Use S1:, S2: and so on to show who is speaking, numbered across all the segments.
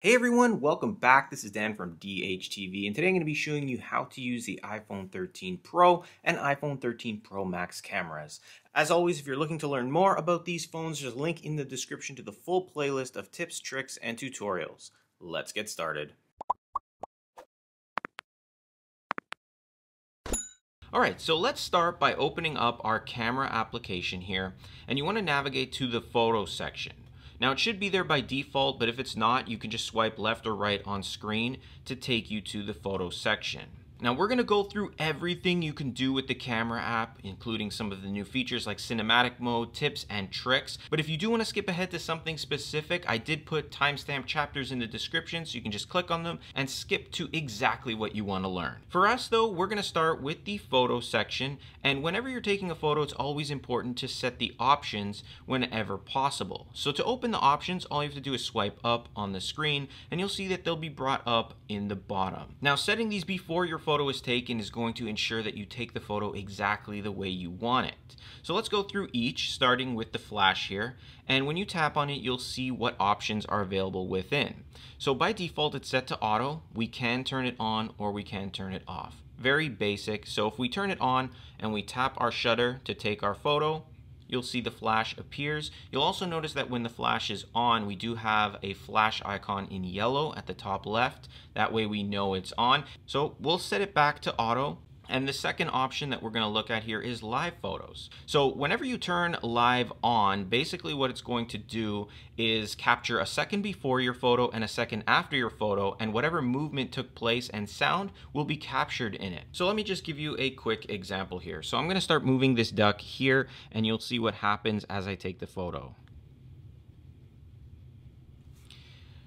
S1: Hey everyone, welcome back. This is Dan from DHTV, and today I'm going to be showing you how to use the iPhone 13 Pro and iPhone 13 Pro Max cameras. As always, if you're looking to learn more about these phones, there's a link in the description to the full playlist of tips, tricks, and tutorials. Let's get started. Alright, so let's start by opening up our camera application here, and you want to navigate to the Photos section. Now it should be there by default, but if it's not, you can just swipe left or right on screen to take you to the Photos section. Now we're going to go through everything you can do with the camera app, including some of the new features like cinematic mode, tips, and tricks. But if you do want to skip ahead to something specific, I did put timestamp chapters in the description, so you can just click on them and skip to exactly what you want to learn. For us though, we're going to start with the photo section, and whenever you're taking a photo, it's always important to set the options whenever possible. So to open the options, all you have to do is swipe up on the screen, and you'll see that they'll be brought up in the bottom. Now setting these before your photo is taken is going to ensure that you take the photo exactly the way you want it. So let's go through each, starting with the flash here, and when you tap on it, you'll see what options are available within. So by default, it's set to auto. We can turn it on or we can turn it off. Very basic. So if we turn it on and we tap our shutter to take our photo, you'll see the flash appears. You'll also notice that when the flash is on, we do have a flash icon in yellow at the top left. That way we know it's on. So we'll set it back to auto. And the second option that we're going to look at here is live photos. So whenever you turn live on, basically what it's going to do is capture a second before your photo and a second after your photo, and whatever movement took place and sound will be captured in it. So let me just give you a quick example here. So I'm going to start moving this duck here, and you'll see what happens as I take the photo.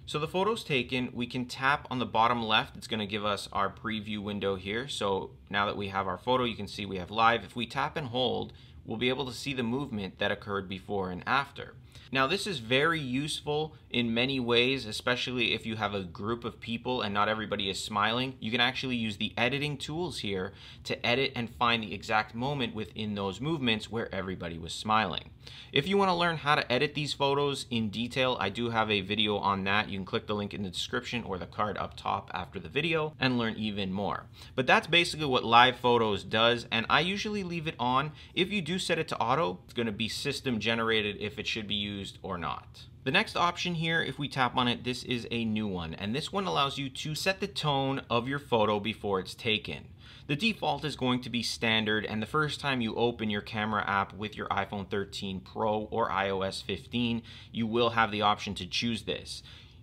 S1: So the photo's taken, we can tap on the bottom left. It's going to give us our preview window here. So now that we have our photo, you can see we have live. If we tap and hold, we'll be able to see the movement that occurred before and after. Now this is very useful in many ways, especially if you have a group of people and not everybody is smiling. You can actually use the editing tools here to edit and find the exact moment within those movements where everybody was smiling. If you want to learn how to edit these photos in detail, I do have a video on that. You can click the link in the description or the card up top after the video and learn even more. But that's basically what live photos does, and I usually leave it on. If you do set it to auto, it's going to be system generated if it should be used or not. The next option here, if we tap on it, this is a new one, and this one allows you to set the tone of your photo before it's taken. The default is going to be standard, and the first time you open your camera app with your iPhone 13 Pro or iOS 15, you will have the option to choose this.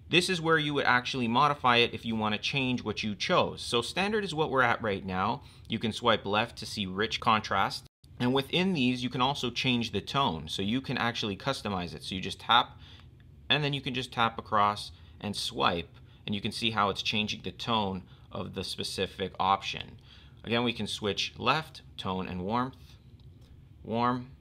S1: This is where you would actually modify it if you want to change what you chose. So standard is what we're at right now. You can swipe left to see rich contrast. And within these, you can also change the tone. So you can actually customize it. So you just tap, and then you can just tap across and swipe, and you can see how it's changing the tone of the specific option. Again, we can switch left, tone and warmth, warm,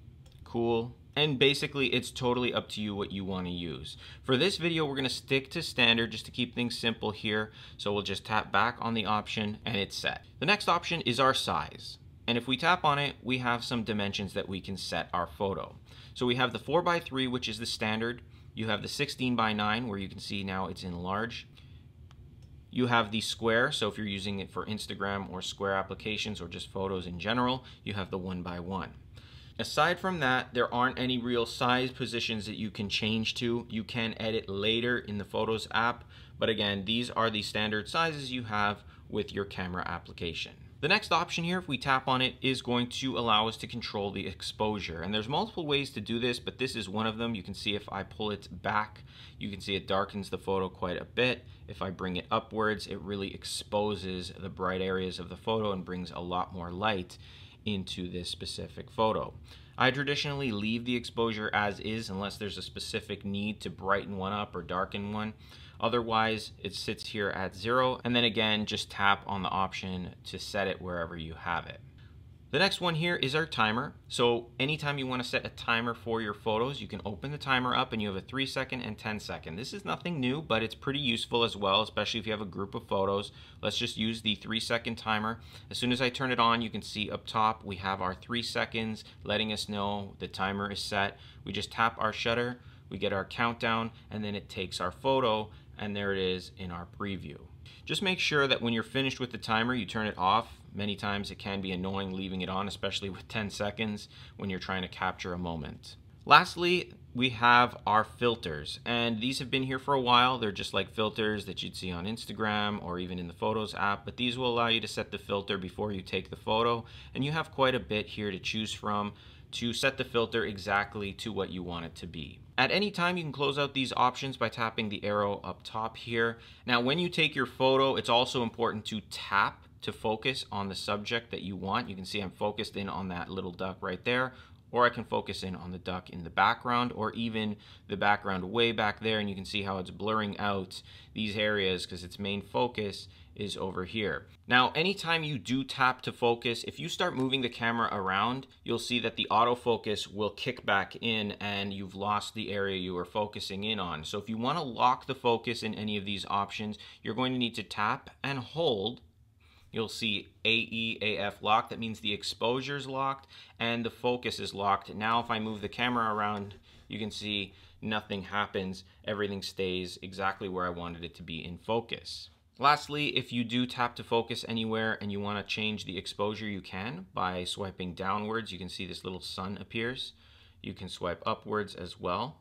S1: cool, and basically it's totally up to you what you want to use. For this video, we're going to stick to standard just to keep things simple here. So we'll just tap back on the option and it's set. The next option is our size. And if we tap on it, we have some dimensions that we can set our photo. So we have the 4:3, which is the standard. You have the 16:9, where you can see now it's in large. You have the square, so if you're using it for Instagram or square applications or just photos in general, you have the 1:1. Aside from that, there aren't any real size positions that you can change to. You can edit later in the Photos app, but again, these are the standard sizes you have with your camera application. The next option here, if we tap on it, is going to allow us to control the exposure. And there's multiple ways to do this, but this is one of them. You can see if I pull it back, you can see it darkens the photo quite a bit. If I bring it upwards, it really exposes the bright areas of the photo and brings a lot more light into this specific photo. I traditionally leave the exposure as is unless there's a specific need to brighten one up or darken one. Otherwise, it sits here at 0, and then again, just tap on the option to set it wherever you have it. The next one here is our timer. So anytime you want to set a timer for your photos, you can open the timer up and you have a 3-second and 10-second. This is nothing new, but it's pretty useful as well, especially if you have a group of photos. Let's just use the 3-second timer. As soon as I turn it on, you can see up top we have our 3 seconds letting us know the timer is set. We just tap our shutter, we get our countdown, and then it takes our photo and there it is in our preview. Just make sure that when you're finished with the timer, you turn it off. Many times it can be annoying leaving it on, especially with 10 seconds when you're trying to capture a moment. Lastly, we have our filters, and these have been here for a while. They're just like filters that you'd see on Instagram or even in the Photos app, but these will allow you to set the filter before you take the photo, and you have quite a bit here to choose from to set the filter exactly to what you want it to be. At any time, you can close out these options by tapping the arrow up top here. Now, when you take your photo, it's also important to tap to focus on the subject that you want. You can see I'm focused in on that little duck right there, or I can focus in on the duck in the background, or even the background way back there, and you can see how it's blurring out these areas because its main focus is over here. Now, anytime you do tap to focus, if you start moving the camera around, you'll see that the autofocus will kick back in and you've lost the area you were focusing in on. So if you want to lock the focus in any of these options, you're going to need to tap and hold. You'll see AEAF lock. That means the exposure is locked and the focus is locked. Now if I move the camera around, you can see nothing happens. Everything stays exactly where I wanted it to be in focus. Lastly, if you do tap to focus anywhere and you want to change the exposure, you can by swiping downwards. You can see this little sun appears. You can swipe upwards as well.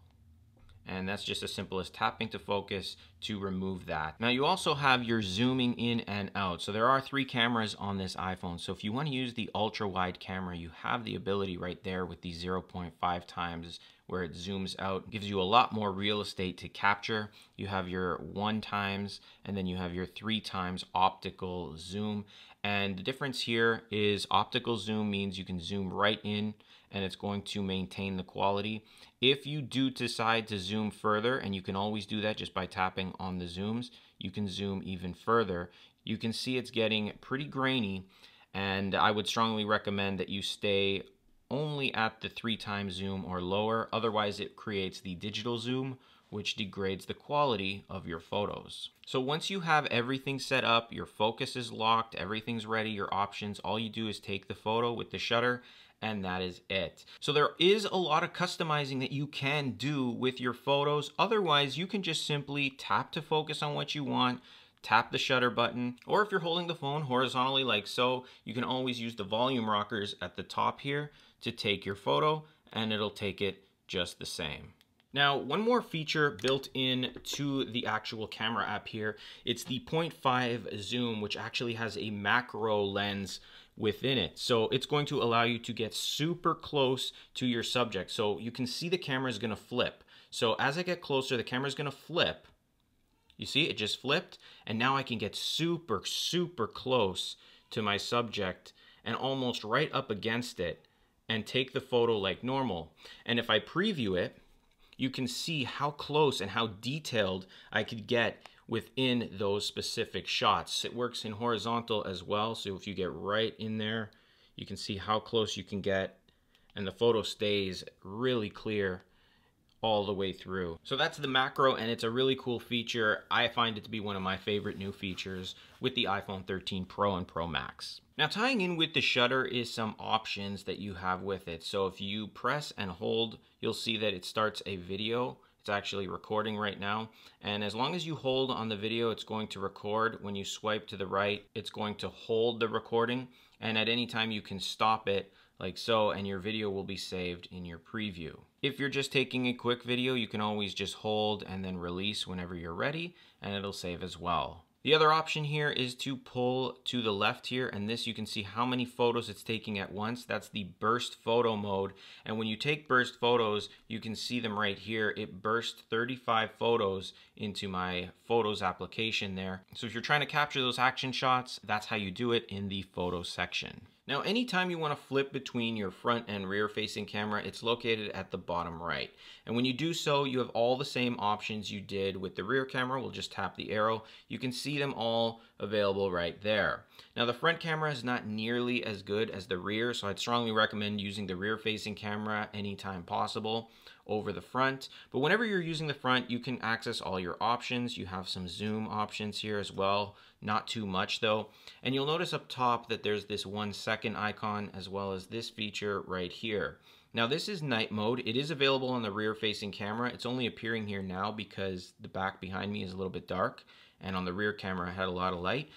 S1: And that's just as simple as tapping to focus to remove that. Now you also have your zooming in and out. So there are 3 cameras on this iPhone. So if you want to use the ultra wide camera, you have the ability right there with the 0.5 times where it zooms out. It gives you a lot more real estate to capture. You have your 1 times and then you have your 3 times optical zoom. And the difference here is optical zoom means you can zoom right in and it's going to maintain the quality. If you do decide to zoom further, and you can always do that just by tapping on the zooms, you can zoom even further. You can see it's getting pretty grainy, and I would strongly recommend that you stay only at the 3 times zoom or lower. Otherwise, it creates the digital zoom, which degrades the quality of your photos. So once you have everything set up, your focus is locked, everything's ready, your options, all you do is take the photo with the shutter, and that is it. So there is a lot of customizing that you can do with your photos. Otherwise, you can just simply tap to focus on what you want, tap the shutter button, or if you're holding the phone horizontally like so, you can always use the volume rockers at the top here to take your photo, and it'll take it just the same. Now, one more feature built in to the actual camera app here, it's the 0.5 zoom, which actually has a macro lens within it. So it's going to allow you to get super close to your subject. So you can see the camera is going to flip. So as I get closer, the camera is going to flip. You see, it just flipped. And now I can get super, super close to my subject and almost right up against it and take the photo like normal. And if I preview it, you can see how close and how detailed I could get within those specific shots. It works in horizontal as well, so if you get right in there, you can see how close you can get, and the photo stays really clear all the way through. So that's the macro, and it's a really cool feature. I find it to be one of my favorite new features with the iPhone 13 Pro and Pro Max. Now, tying in with the shutter is some options that you have with it. So if you press and hold, you'll see that it starts a video. It's actually recording right now. And as long as you hold on the video, it's going to record. When you swipe to the right, it's going to hold the recording. And at any time you can stop it like so, and your video will be saved in your preview. If you're just taking a quick video, you can always just hold and then release whenever you're ready, and it'll save as well. The other option here is to pull to the left here, and this you can see how many photos it's taking at once. That's the burst photo mode, and when you take burst photos, you can see them right here. It burst 35 photos into my Photos application there. So if you're trying to capture those action shots, that's how you do it in the photo section. Now, anytime you want to flip between your front and rear facing camera, it's located at the bottom right. And when you do so, you have all the same options you did with the rear camera. We'll just tap the arrow. You can see them all available right there. Now, the front camera is not nearly as good as the rear, so I'd strongly recommend using the rear facing camera anytime possible over the front. But whenever you're using the front, you can access all your options. You have some zoom options here as well. Not too much though. And you'll notice up top that there's this 1 second icon as well as this feature right here. Now this is night mode. It is available on the rear facing camera. It's only appearing here now because the back behind me is a little bit dark, and on the rear camera I had a lot of light.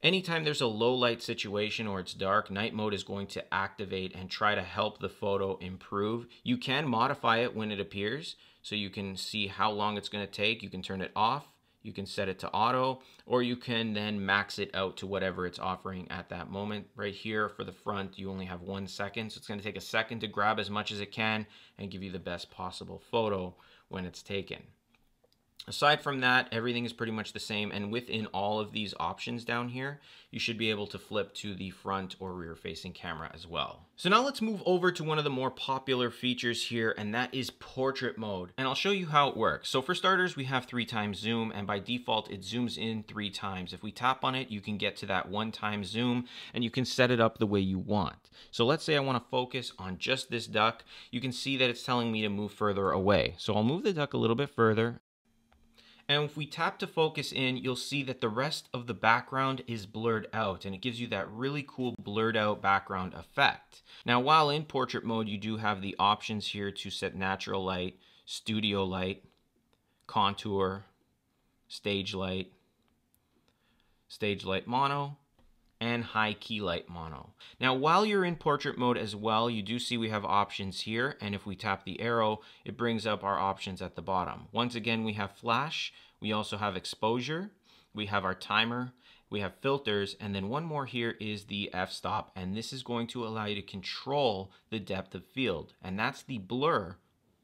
S1: Anytime there's a low light situation or it's dark, night mode is going to activate and try to help the photo improve. You can modify it when it appears, so you can see how long it's going to take. You can turn it off, you can set it to auto, or you can then max it out to whatever it's offering at that moment. Right here for the front, you only have 1 second, so it's going to take a second to grab as much as it can and give you the best possible photo when it's taken. Aside from that, everything is pretty much the same, and within all of these options down here, you should be able to flip to the front or rear facing camera as well. So now let's move over to one of the more popular features here, and that is portrait mode. And I'll show you how it works. So for starters, we have 3x zoom, and by default, it zooms in 3 times. If we tap on it, you can get to that 1x zoom, and you can set it up the way you want. So let's say I want to focus on just this duck. You can see that it's telling me to move further away. So I'll move the duck a little bit further. And if we tap to focus in, you'll see that the rest of the background is blurred out, and it gives you that really cool blurred out background effect. Now, while in portrait mode, you do have the options here to set natural light, studio light, contour, stage light mono, and high key light mono. Now, while you're in portrait mode as well, you do see we have options here, and if we tap the arrow, it brings up our options at the bottom. Once again, we have flash, we also have exposure, we have our timer, we have filters, and then one more here is the f-stop, and this is going to allow you to control the depth of field, and that's the blur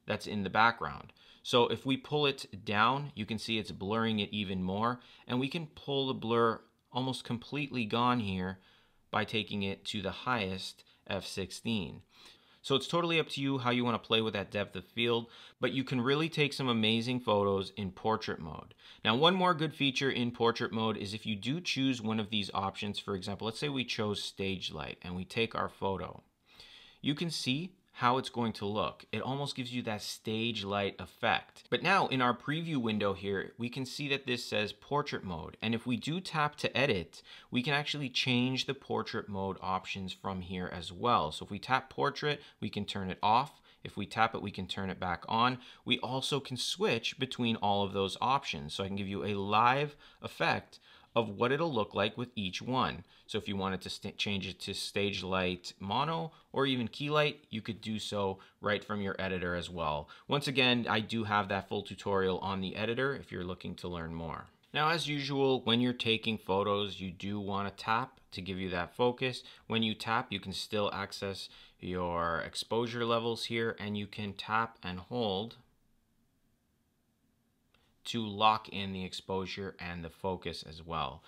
S1: that's in the background. So if we pull it down, you can see it's blurring it even more, and we can pull the blur almost completely gone here by taking it to the highest f16. So it's totally up to you how you want to play with that depth of field, but you can really take some amazing photos in portrait mode. Now, one more good feature in portrait mode is if you do choose one of these options, for example, let's say we chose stage light and we take our photo, you can see how it's going to look. It almost gives you that stage light effect. But now in our preview window here, we can see that this says portrait mode. And if we do tap to edit, we can actually change the portrait mode options from here as well. So if we tap portrait, we can turn it off. If we tap it, we can turn it back on. We also can switch between all of those options. So I can give you a live effect of what it'll look like with each one. So if you wanted to change it to stage light mono or even key light, you could do so right from your editor as well. Once again, I do have that full tutorial on the editor if you're looking to learn more. Now, as usual, when you're taking photos, you do want to tap to give you that focus. When you tap, you can still access your exposure levels here, and you can tap and hold to lock in the exposure and the focus as well.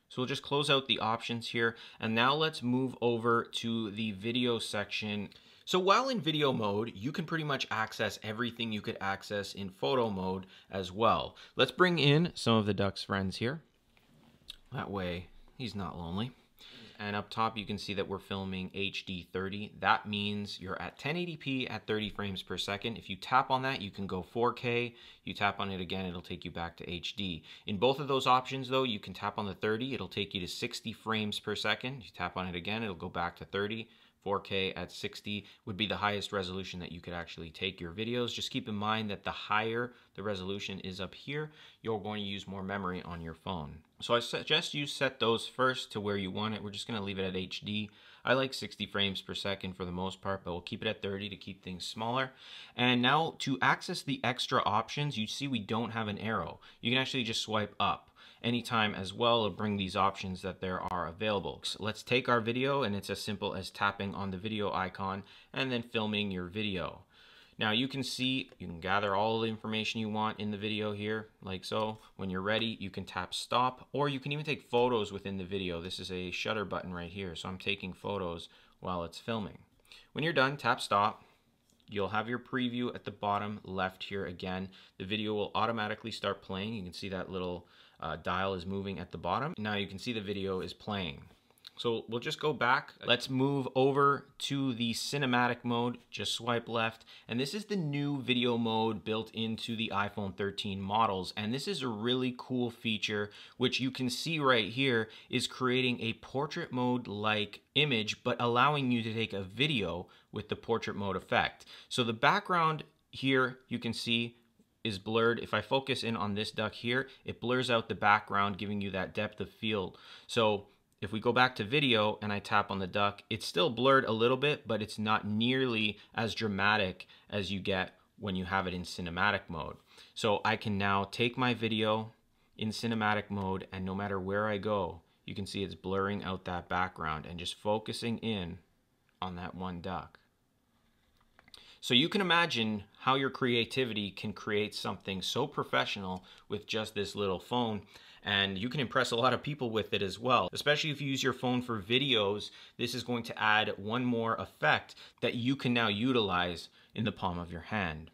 S1: So we'll just close out the options here, and now let's move over to the video section. So while in video mode, you can pretty much access everything you could access in photo mode as well. Let's bring in some of the duck's friends here. That way he's not lonely. And up top, you can see that we're filming HD 30. That means you're at 1080p at 30 frames per second. If you tap on that, you can go 4K. You tap on it again, it'll take you back to HD. In both of those options, though, you can tap on the 30. It'll take you to 60 frames per second. You tap on it again, it'll go back to 30. 4K at 60 would be the highest resolution that you could actually take your videos. Just keep in mind that the higher the resolution is up here, you're going to use more memory on your phone. So I suggest you set those first to where you want it. We're just going to leave it at HD. I like 60 frames per second for the most part, but we'll keep it at 30 to keep things smaller. And now to access the extra options, you see we don't have an arrow. You can actually just swipe up anytime as well to bring these options that there are available. So let's take our video, and it's as simple as tapping on the video icon and then filming your video. Now you can see, you can gather all the information you want in the video here, like so. When you're ready, you can tap stop, or you can even take photos within the video. This is a shutter button right here, so I'm taking photos while it's filming. When you're done, tap stop. You'll have your preview at the bottom left here again. The video will automatically start playing. You can see that little dial is moving at the bottom. Now you can see the video is playing. So we'll just go back. Let's move over to the cinematic mode, just swipe left. And this is the new video mode built into the iPhone 13 models. And this is a really cool feature, which you can see right here is creating a portrait mode like image, but allowing you to take a video with the portrait mode effect. So the background here, you can see is blurred. If I focus in on this duck here, it blurs out the background, giving you that depth of field. So if we go back to video and I tap on the duck, it's still blurred a little bit, but it's not nearly as dramatic as you get when you have it in cinematic mode. So I can now take my video in cinematic mode, and no matter where I go, you can see it's blurring out that background and just focusing in on that one duck. So you can imagine how your creativity can create something so professional with just this little phone. And you can impress a lot of people with it as well. Especially if you use your phone for videos, this is going to add one more effect that you can now utilize in the palm of your hand.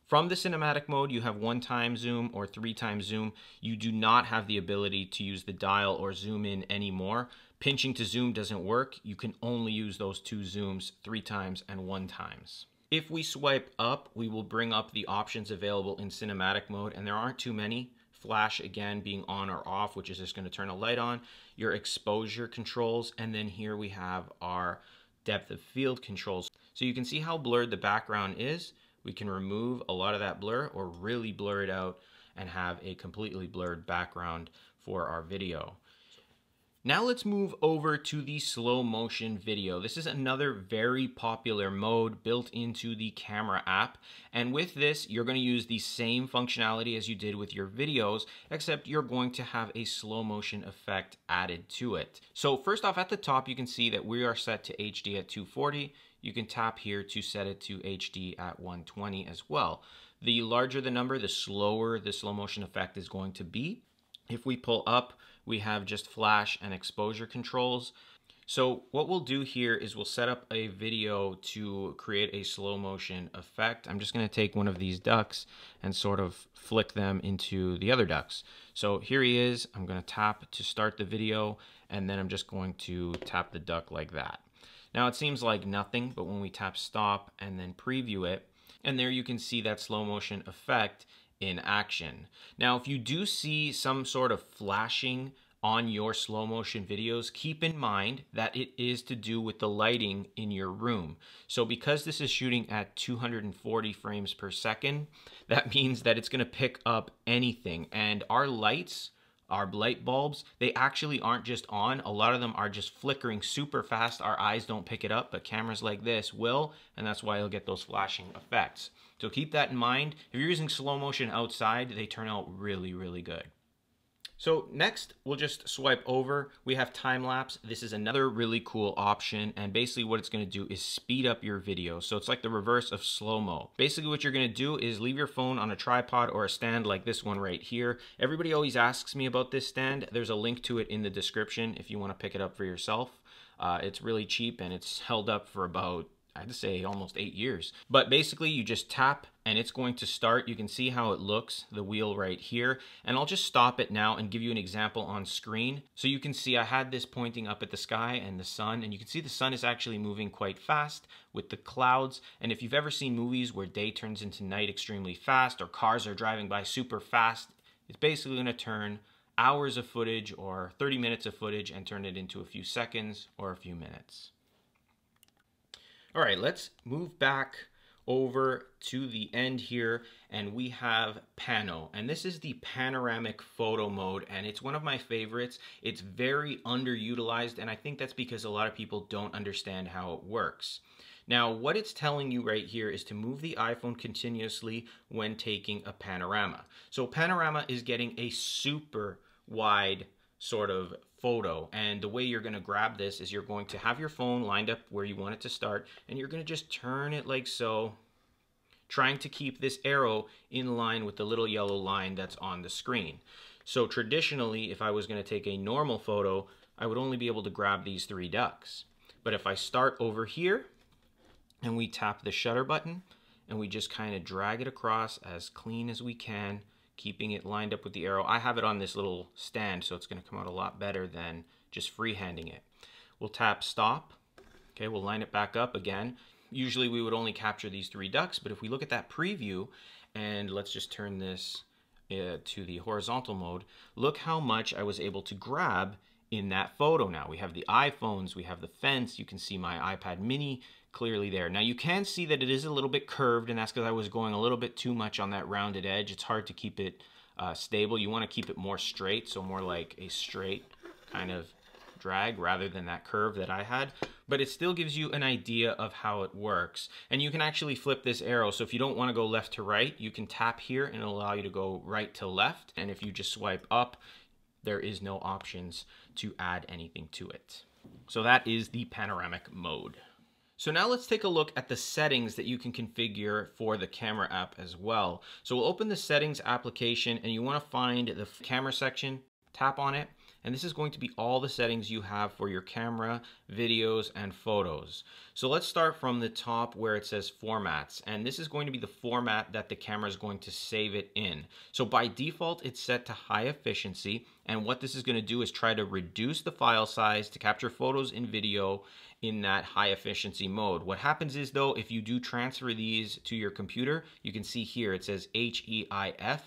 S1: From the cinematic mode, you have 1x zoom or 3x zoom. You do not have the ability to use the dial or zoom in anymore. Pinching to zoom doesn't work. You can only use those 2 zooms, 3x and 1x. If we swipe up, we will bring up the options available in cinematic mode, and there aren't too many. Flash, again, being on or off, which is just going to turn a light on, your exposure controls, and then here we have our depth of field controls. So you can see how blurred the background is. We can remove a lot of that blur or really blur it out and have a completely blurred background for our video. Now let's move over to the slow motion video. This is another very popular mode built into the camera app. And with this, you're going to use the same functionality as you did with your videos, except you're going to have a slow motion effect added to it. So first off, at the top, you can see that we are set to HD at 240. You can tap here to set it to HD at 120 as well. The larger the number, the slower the slow motion effect is going to be. If we pull up, we have just flash and exposure controls. So what we'll do here is we'll set up a video to create a slow motion effect. I'm just going to take one of these ducks and sort of flick them into the other ducks. So here he is. I'm going to tap to start the video, and then I'm just going to tap the duck like that. Now it seems like nothing, but when we tap stop and then preview it, and there you can see that slow motion effect in action. Now, if you do see some sort of flashing on your slow motion videos, keep in mind that it is to do with the lighting in your room. So because this is shooting at 240 frames per second, that means that it's going to pick up anything. And our lights, our light bulbs, they actually aren't just on. A lot of them are just flickering super fast. Our eyes don't pick it up, but cameras like this will, and that's why you'll get those flashing effects. So keep that in mind. If you're using slow motion outside, they turn out really, really good. So next, we'll just swipe over. We have time-lapse. This is another really cool option, and basically what it's going to do is speed up your video. So it's like the reverse of slow-mo. Basically what you're going to do is leave your phone on a tripod or a stand like this one right here. Everybody always asks me about this stand. There's a link to it in the description if you want to pick it up for yourself. It's really cheap, and it's held up for about, I'd say, almost 8 years. But basically you just tap and it's going to start. You can see how it looks, the wheel right here. And I'll just stop it now and give you an example on screen. So you can see I had this pointing up at the sky and the sun, and you can see the sun is actually moving quite fast with the clouds. And if you've ever seen movies where day turns into night extremely fast, or cars are driving by super fast, it's basically going to turn hours of footage or 30 minutes of footage and turn it into a few seconds or a few minutes. All right, let's move back over to the end here, and we have Pano, and this is the panoramic photo mode, and it's one of my favorites. It's very underutilized, and I think that's because a lot of people don't understand how it works. Now, what it's telling you right here is to move the iPhone continuously when taking a panorama. So panorama is getting a super wide sort of photo, and the way you're going to grab this is you're going to have your phone lined up where you want it to start, and you're going to just turn it like so, trying to keep this arrow in line with the little yellow line that's on the screen. So traditionally, if I was going to take a normal photo, I would only be able to grab these 3 ducks. But if I start over here and we tap the shutter button and we just kind of drag it across as clean as we can, keeping it lined up with the arrow. I have it on this little stand, so it's going to come out a lot better than just freehanding it. We'll tap stop. Okay, we'll line it back up again. Usually we would only capture these 3 ducks, but if we look at that preview, and let's just turn this to the horizontal mode, look how much I was able to grab in that photo now. We have the iPhones, we have the fence, you can see my iPad mini clearly there. Now you can see that it is a little bit curved, and that's because I was going a little bit too much on that rounded edge. It's hard to keep it stable. You want to keep it more straight, so more like a straight kind of drag rather than that curve that I had, but it still gives you an idea of how it works. And you can actually flip this arrow, so if you don't want to go left to right, you can tap here and it'll allow you to go right to left, and if you just swipe up, there is no options to add anything to it. So that is the panoramic mode. So now let's take a look at the settings that you can configure for the camera app as well. So we'll open the settings application, and you want to find the camera section, tap on it, and this is going to be all the settings you have for your camera, videos, and photos. So let's start from the top where it says formats, and this is going to be the format that the camera is going to save it in. So by default, it's set to high efficiency, and what this is going to do is try to reduce the file size to capture photos and video in that high efficiency mode. What happens is though, if you do transfer these to your computer, you can see here it says HEIF.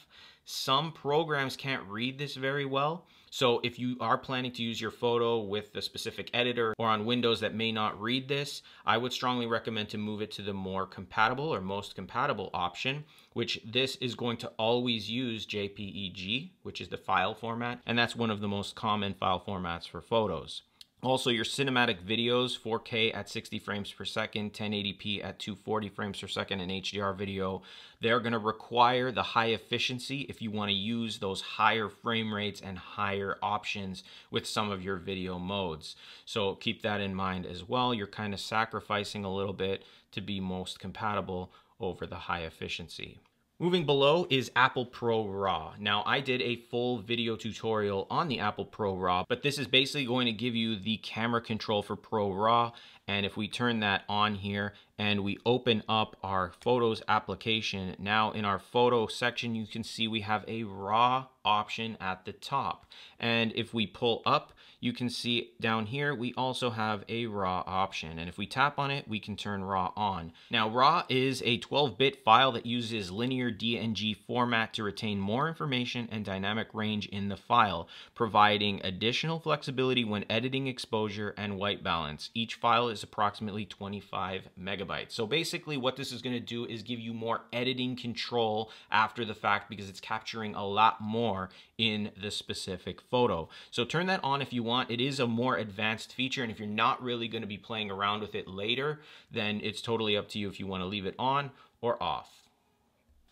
S1: Some programs can't read this very well. So if you are planning to use your photo with a specific editor or on Windows that may not read this, I would strongly recommend to move it to the more compatible or most compatible option, which this is going to always use JPEG, which is the file format, and that's one of the most common file formats for photos. Also, your cinematic videos, 4K at 60 frames per second, 1080p at 240 frames per second, and HDR video, they're going to require the high efficiency if you want to use those higher frame rates and higher options with some of your video modes. So keep that in mind as well. You're kind of sacrificing a little bit to be most compatible over the high efficiency. Moving below is Apple ProRaw. Now, I did a full video tutorial on the Apple ProRaw, but this is basically going to give you the camera control for ProRaw. And if we turn that on here and we open up our Photos application, now in our photo section, you can see we have a RAW option at the top. And if we pull up, you can see down here, we also have a RAW option. And if we tap on it, we can turn RAW on. Now, RAW is a 12-bit file that uses linear DNG format to retain more information and dynamic range in the file, providing additional flexibility when editing exposure and white balance. Each file is approximately 25 megabytes. So basically what this is going to do is give you more editing control after the fact because it's capturing a lot more in the specific photo. So turn that on if you want. It is a more advanced feature, and if you're not really going to be playing around with it later, then it's totally up to you if you want to leave it on or off.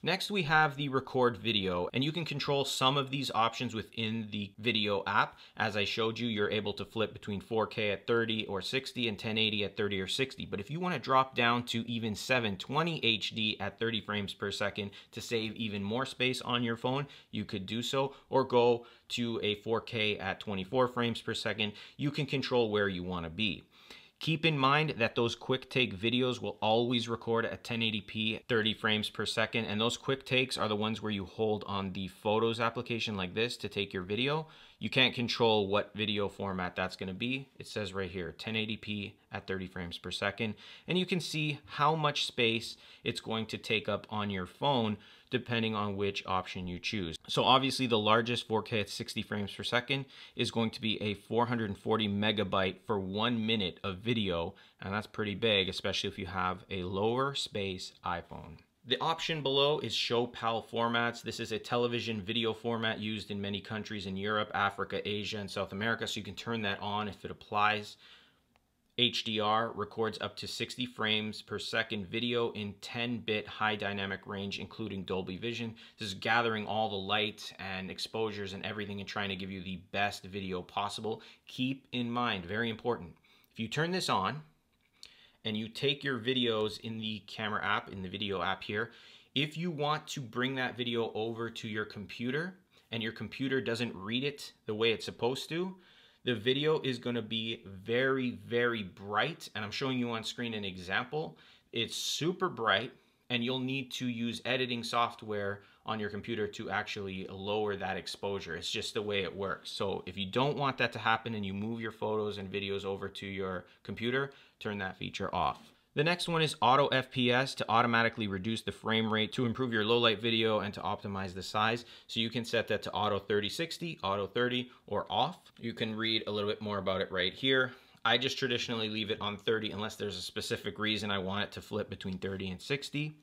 S1: Next, we have the record video, and you can control some of these options within the video app. As I showed you, you're able to flip between 4K at 30 or 60 and 1080 at 30 or 60. But if you want to drop down to even 720 HD at 30 frames per second to save even more space on your phone, you could do so, or go to a 4K at 24 frames per second. You can control where you want to be. Keep in mind that those quick take videos will always record at 1080p 30 frames per second, and those quick takes are the ones where you hold on the Photos application like this to take your video. You can't control what video format that's going to be. It says right here 1080p at 30 frames per second, and you can see how much space it's going to take up on your phone depending on which option you choose. So obviously the largest 4K at 60 frames per second is going to be a 440 megabyte for 1 minute of video, and that's pretty big, especially if you have a lower space iPhone. The option below is Show PAL formats. This is a television video format used in many countries in Europe, Africa, Asia, and South America, so you can turn that on if it applies. HDR records up to 60 frames per second video in 10-bit high dynamic range, including Dolby Vision. This is gathering all the light and exposures and everything and trying to give you the best video possible. Keep in mind, very important, if you turn this on and you take your videos in the camera app, in the video app here, if you want to bring that video over to your computer and your computer doesn't read it the way it's supposed to, the video is going to be very, very bright, and I'm showing you on screen an example. It's super bright, and you'll need to use editing software on your computer to actually lower that exposure. It's just the way it works. So if you don't want that to happen and you move your photos and videos over to your computer, turn that feature off. The next one is auto FPS, to automatically reduce the frame rate to improve your low light video and to optimize the size. So you can set that to auto 3060, auto 30, or off. You can read a little bit more about it right here. I just traditionally leave it on 30 unless there's a specific reason I want it to flip between 30 and 60.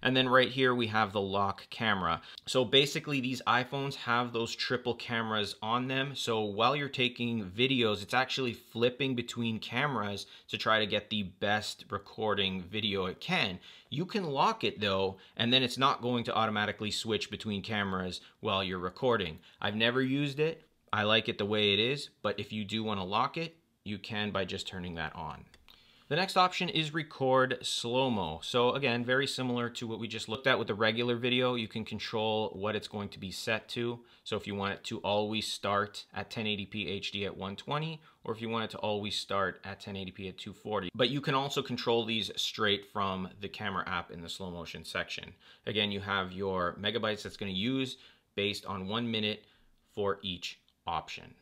S1: And then right here we have the lock camera. So basically these iPhones have those triple cameras on them. So while you're taking videos, it's actually flipping between cameras to try to get the best recording video it can. You can lock it though, and then it's not going to automatically switch between cameras while you're recording. I've never used it. I like it the way it is, but if you do want to lock it, you can by just turning that on. The next option is record slow-mo. So again, very similar to what we just looked at with the regular video. You can control what it's going to be set to. So if you want it to always start at 1080p HD at 120, or if you want it to always start at 1080p at 240. But you can also control these straight from the camera app in the slow motion section. Again, you have your megabytes that's going to use based on 1 minute for each option.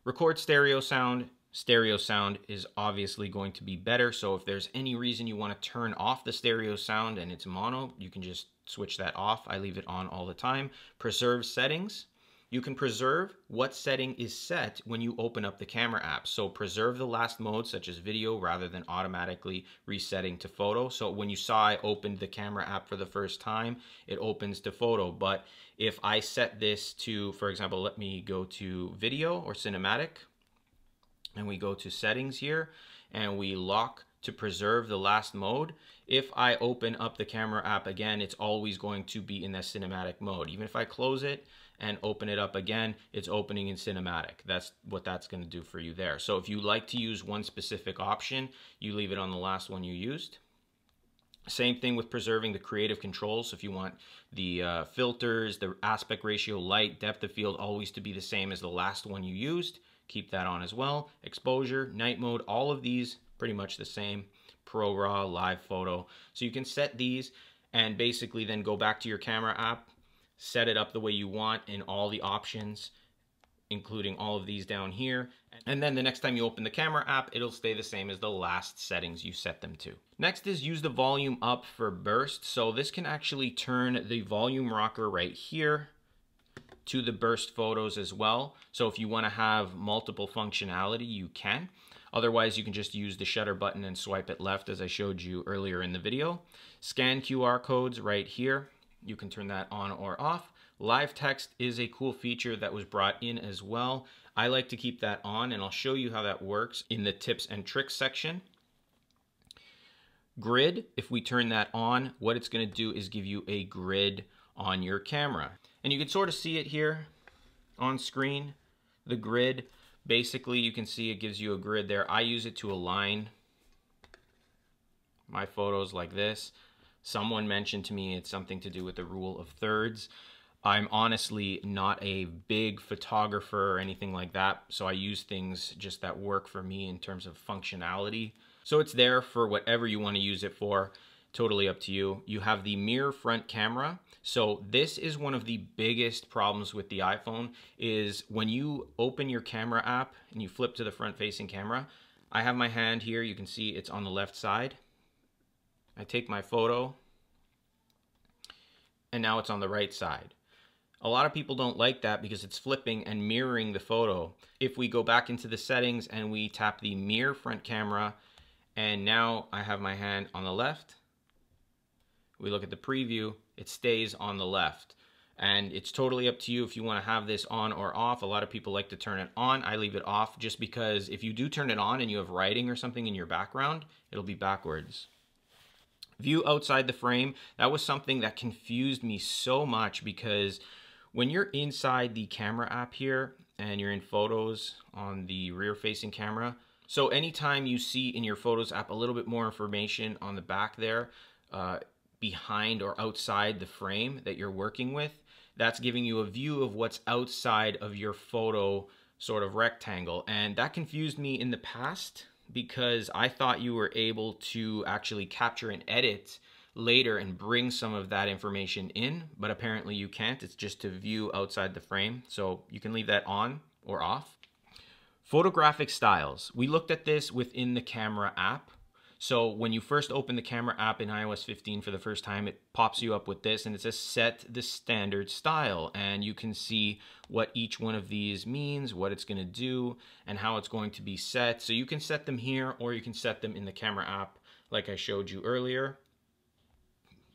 S1: Record stereo sound. Stereo sound is obviously going to be better, so if there's any reason you want to turn off the stereo sound and it's mono, you can just switch that off. I leave it on all the time. Preserve settings. You can preserve what setting is set when you open up the camera app. So preserve the last mode, such as video, rather than automatically resetting to photo. So when you saw I opened the camera app for the first time, it opens to photo. But if I set this to, for example, let me go to video or cinematic, and we go to settings here and we lock to preserve the last mode. If I open up the camera app again, it's always going to be in that cinematic mode. Even if I close it and open it up again, it's opening in cinematic. That's what that's going to do for you there. So if you like to use one specific option, you leave it on the last one you used. Same thing with preserving the creative controls. So if you want the filters, the aspect ratio, light, depth of field always to be the same as the last one you used, keep that on as well. Exposure, night mode, all of these pretty much the same. ProRAW, live photo. So you can set these and basically then go back to your camera app, set it up the way you want in all the options, including all of these down here. And then the next time you open the camera app, it'll stay the same as the last settings you set them to. Next is use the volume up for burst. So this can actually turn the volume rocker right here to the burst photos as well. So if you want to have multiple functionality, you can. Otherwise, you can just use the shutter button and swipe it left as I showed you earlier in the video. Scan QR codes right here. You can turn that on or off. Live text is a cool feature that was brought in as well. I like to keep that on, and I'll show you how that works in the tips and tricks section. Grid, if we turn that on, what it's going to do is give you a grid on your camera. And you can sort of see it here on screen, the grid. Basically, you can see it gives you a grid there. I use it to align my photos like this. Someone mentioned to me it's something to do with the rule of thirds. I'm honestly not a big photographer or anything like that, so I use things just that work for me in terms of functionality. So it's there for whatever you want to use it for. Totally up to you. You have the mirror front camera. So this is one of the biggest problems with the iPhone, is when you open your camera app and you flip to the front facing camera. I have my hand here. You can see it's on the left side. I take my photo and now it's on the right side. A lot of people don't like that because it's flipping and mirroring the photo. If we go back into the settings and we tap the mirror front camera, and now I have my hand on the left, we look at the preview, it stays on the left. And it's totally up to you if you want to have this on or off. A lot of people like to turn it on. I leave it off just because if you do turn it on and you have writing or something in your background, it'll be backwards. View outside the frame. That was something that confused me so much, because when you're inside the camera app here and you're in photos on the rear facing camera, so anytime you see in your Photos app a little bit more information on the back there, behind or outside the frame that you're working with, that's giving you a view of what's outside of your photo sort of rectangle. And that confused me in the past because I thought you were able to actually capture and edit later and bring some of that information in, but apparently you can't. It's just to view outside the frame. So you can leave that on or off. Photographic styles. We looked at this within the camera app. So when you first open the camera app in iOS 15 for the first time, it pops you up with this and it says set the standard style. And you can see what each one of these means, what it's going to do, and how it's going to be set. So you can set them here or you can set them in the camera app like I showed you earlier.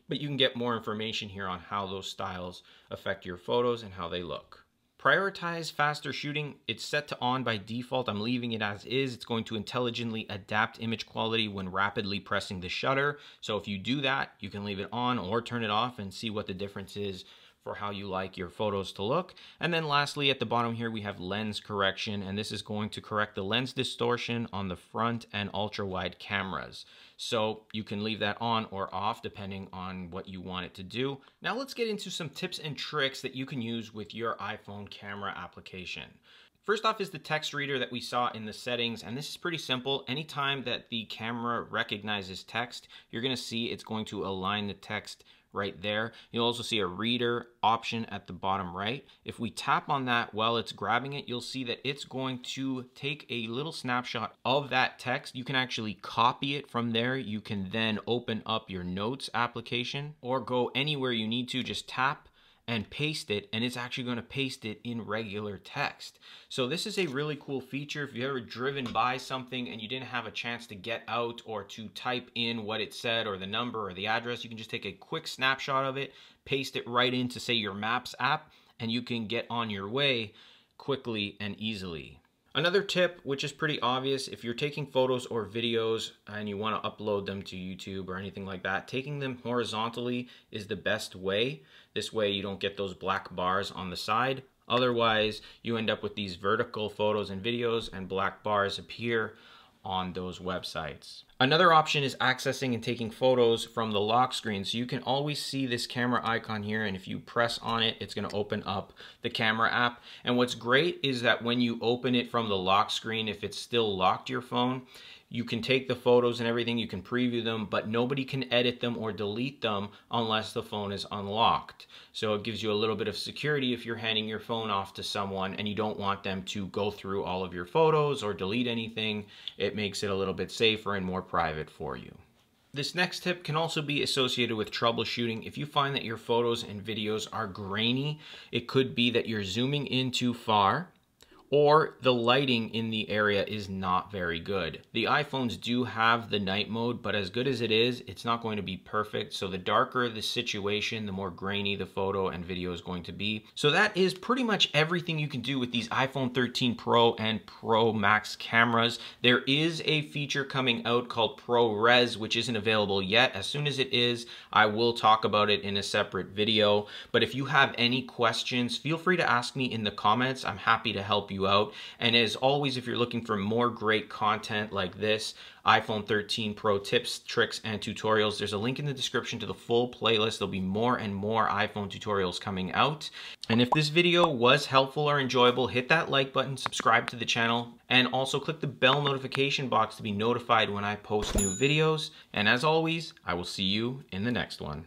S1: But you can get more information here on how those styles affect your photos and how they look. Prioritize faster shooting. It's set to on by default. I'm leaving it as is. It's going to intelligently adapt image quality when rapidly pressing the shutter. So if you do that, you can leave it on or turn it off and see what the difference is for how you like your photos to look. And then lastly, at the bottom here, we have lens correction, and this is going to correct the lens distortion on the front and ultra wide cameras. So you can leave that on or off depending on what you want it to do. Now let's get into some tips and tricks that you can use with your iPhone camera application. First off is the text reader that we saw in the settings, and this is pretty simple. Anytime that the camera recognizes text, you're gonna see it's going to align the text right there. You'll also see a reader option at the bottom right. If we tap on that while it's grabbing it, you'll see that it's going to take a little snapshot of that text. You can actually copy it from there. You can then open up your notes application or go anywhere you need to, just tap and paste it, and it's actually going to paste it in regular text. So this is a really cool feature. If you've ever driven by something and you didn't have a chance to get out or to type in what it said or the number or the address, you can just take a quick snapshot of it, paste it right into, say, your Maps app, and you can get on your way quickly and easily. Another tip, which is pretty obvious, if you're taking photos or videos and you want to upload them to YouTube or anything like that, taking them horizontally is the best way. This way you don't get those black bars on the side. Otherwise, you end up with these vertical photos and videos and black bars appear on those websites. Another option is accessing and taking photos from the lock screen. So you can always see this camera icon here, and if you press on it, it's going to open up the camera app. And what's great is that when you open it from the lock screen, if it's still locked to your phone, you can take the photos and everything, you can preview them, but nobody can edit them or delete them unless the phone is unlocked. So it gives you a little bit of security if you're handing your phone off to someone and you don't want them to go through all of your photos or delete anything. It makes it a little bit safer and more private for you. This next tip can also be associated with troubleshooting. If you find that your photos and videos are grainy, it could be that you're zooming in too far, or the lighting in the area is not very good. The iPhones do have the night mode, but as good as it is, it's not going to be perfect. So the darker the situation, the more grainy the photo and video is going to be. So that is pretty much everything you can do with these iPhone 13 Pro and Pro Max cameras. There is a feature coming out called ProRes, which isn't available yet. As soon as it is, I will talk about it in a separate video. But if you have any questions, feel free to ask me in the comments. I'm happy to help you out. And as always, if you're looking for more great content like this, iPhone 13 Pro tips, tricks, and tutorials, there's a link in the description to the full playlist. There'll be more and more iPhone tutorials coming out. And if this video was helpful or enjoyable, hit that like button, subscribe to the channel, and also click the bell notification box to be notified when I post new videos. And as always, I will see you in the next one.